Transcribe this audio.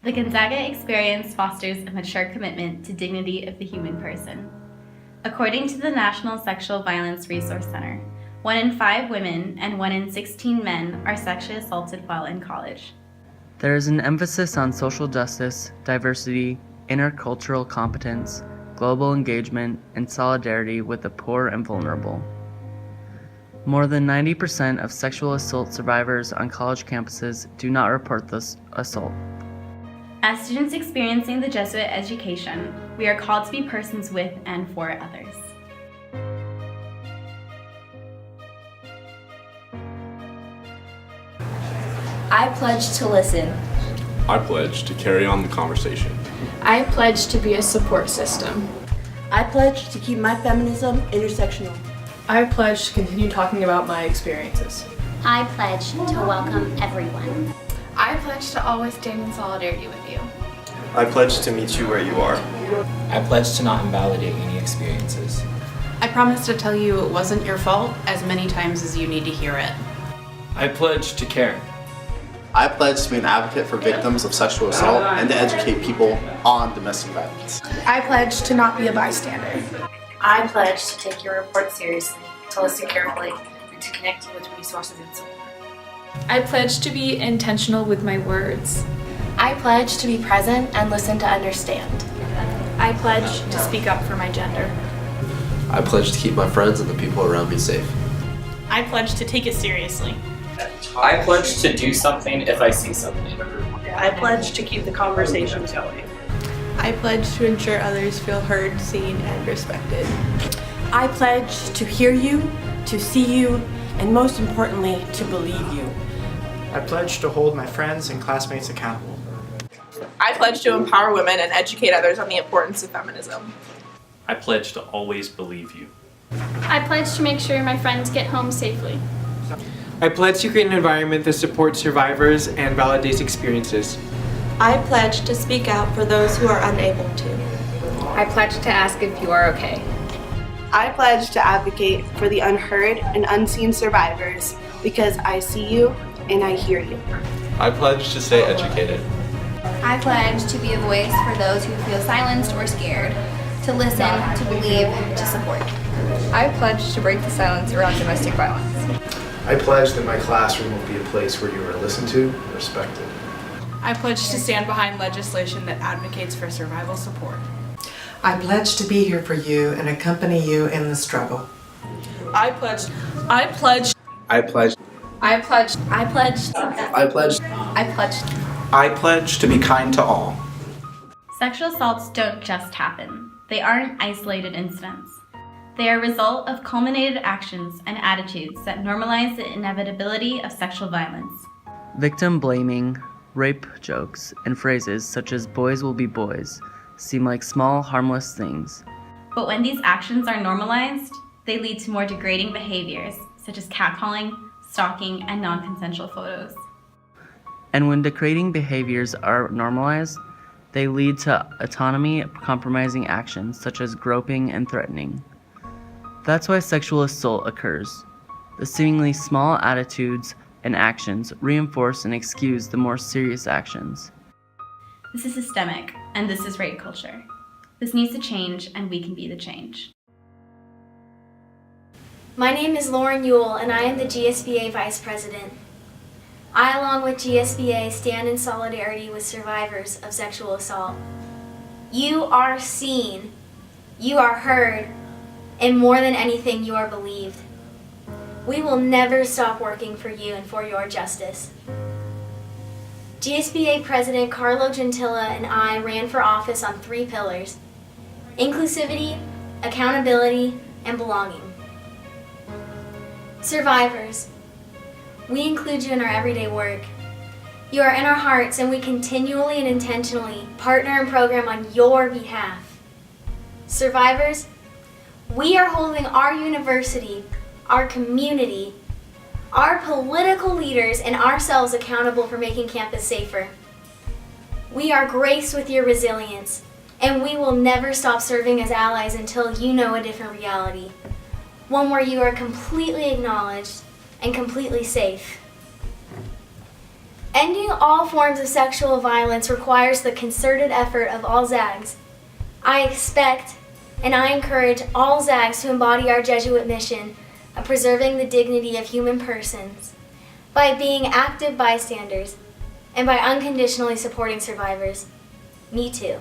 The Gonzaga experience fosters a mature commitment to dignity of the human person. According to the National Sexual Violence Resource Center, 1 in 5 women and 1 in 16 men are sexually assaulted while in college. There is an emphasis on social justice, diversity, intercultural competence, global engagement, and solidarity with the poor and vulnerable. More than 90% of sexual assault survivors on college campuses do not report this assault. As students experiencing the Jesuit education, we are called to be persons with and for others. I pledge to listen. I pledge to carry on the conversation. I pledge to be a support system. I pledge to keep my feminism intersectional. I pledge to continue talking about my experiences. I pledge to welcome everyone. I pledge to always stand in solidarity with you. I pledge to meet you where you are. I pledge to not invalidate any experiences. I promise to tell you it wasn't your fault as many times as you need to hear it. I pledge to care. I pledge to be an advocate for victims of sexual assault and to educate people on domestic violence. I pledge to not be a bystander. I pledge to take your report seriously, to listen carefully, and to connect you with resources and support. I pledge to be intentional with my words. I pledge to be present and listen to understand. I pledge to speak up for my gender. I pledge to keep my friends and the people around me safe. I pledge to take it seriously. I pledge to do something if I see something. I pledge to keep the conversations going. I pledge to ensure others feel heard, seen, and respected. I pledge to hear you, to see you, and most importantly, to believe you. I pledge to hold my friends and classmates accountable. I pledge to empower women and educate others on the importance of feminism. I pledge to always believe you. I pledge to make sure my friends get home safely. I pledge to create an environment that supports survivors and validates experiences. I pledge to speak out for those who are unable to. I pledge to ask if you are okay. I pledge to advocate for the unheard and unseen survivors because I see you and I hear you. I pledge to stay educated. I pledge to be a voice for those who feel silenced or scared, to listen, to believe, to support. I pledge to break the silence around domestic violence. I pledge that my classroom will be a place where you are listened to and respected. I pledge to stand behind legislation that advocates for survival support. I pledge to be here for you and accompany you in the struggle. I pledge. I pledge. I pledge. I pledge. I pledge. I pledge. I pledge. I pledge to be kind to all. Sexual assaults don't just happen. They aren't isolated incidents. They are a result of culminated actions and attitudes that normalize the inevitability of sexual violence. Victim blaming, rape jokes, and phrases such as boys will be boys seem like small, harmless things. But when these actions are normalized, they lead to more degrading behaviors, such as catcalling, stalking, and non-consensual photos. And when degrading behaviors are normalized, they lead to autonomy-compromising actions such as groping and threatening. That's why sexual assault occurs. The seemingly small attitudes and actions reinforce and excuse the more serious actions. This is systemic, and this is rape culture. This needs to change, and we can be the change. My name is Lauren Ewell, and I am the GSBA Vice President. I, along with GSBA, stand in solidarity with survivors of sexual assault. You are seen, you are heard, and more than anything, you are believed. We will never stop working for you and for your justice. GSBA President Carlo Gentilla and I ran for office on 3 pillars: inclusivity, accountability, and belonging. Survivors, we include you in our everyday work. You are in our hearts, and we continually and intentionally partner and program on your behalf. Survivors, we are holding our university, our community, our political leaders, and ourselves accountable for making campus safer. We are graced with your resilience, and we will never stop serving as allies until you know a different reality, one where you are completely acknowledged and completely safe. Ending all forms of sexual violence requires the concerted effort of all Zags. I expect and I encourage all Zags to embody our Jesuit mission of preserving the dignity of human persons by being active bystanders and by unconditionally supporting survivors. Me too.